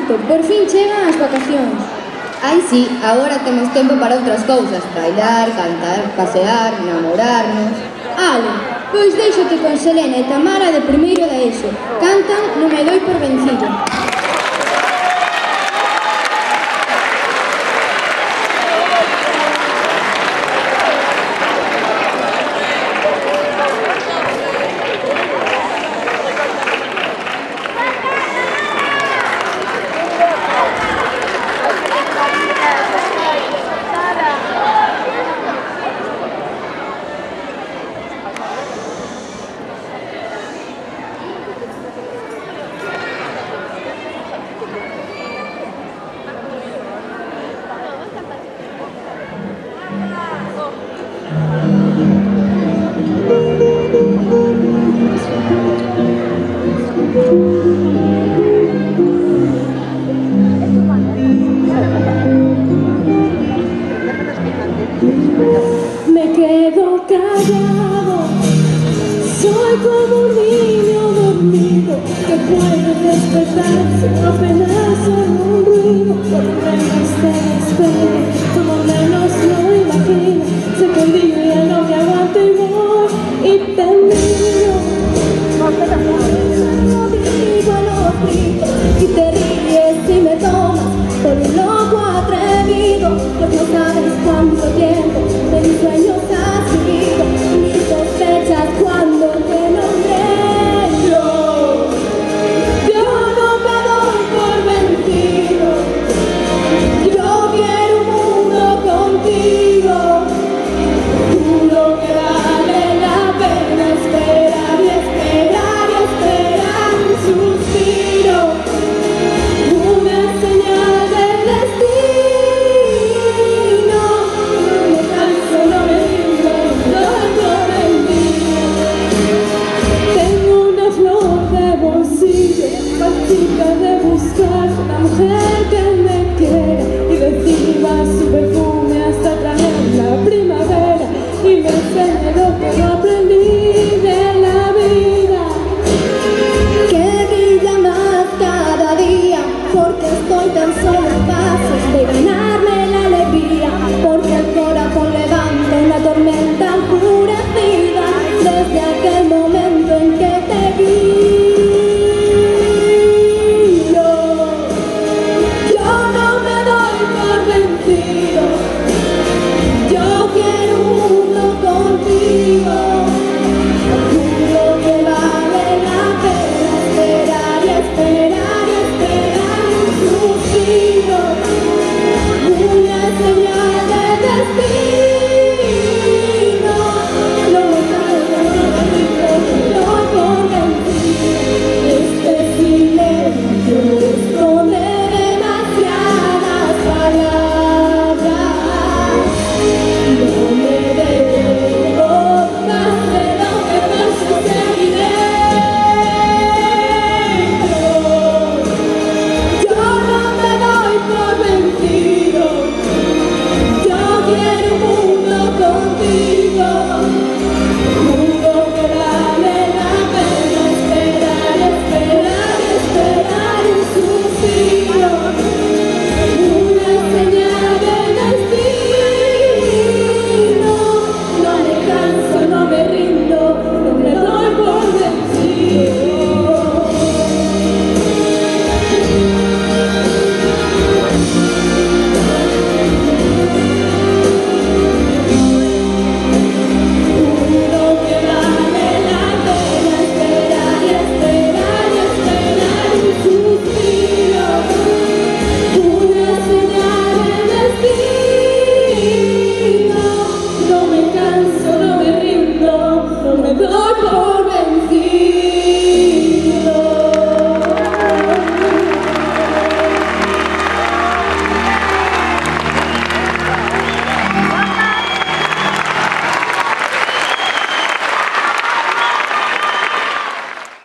gusto, por fin chegan as vacacións. Ai, sí, agora temos tempo para outras cousas. Bailar, cantar, pasear, namorarnos... Ale, pois déixate con Selena e Tamara de primeiro da ESO. Cantan Non me doi por vencido. Me quedo callado, soy como un niño dormido que puede despertarse apenas oye un ruido. Por menos te espero, como menos lo imagino. Sé que un día no me aguanto y voy y te miro. Lo digo a los gritos y te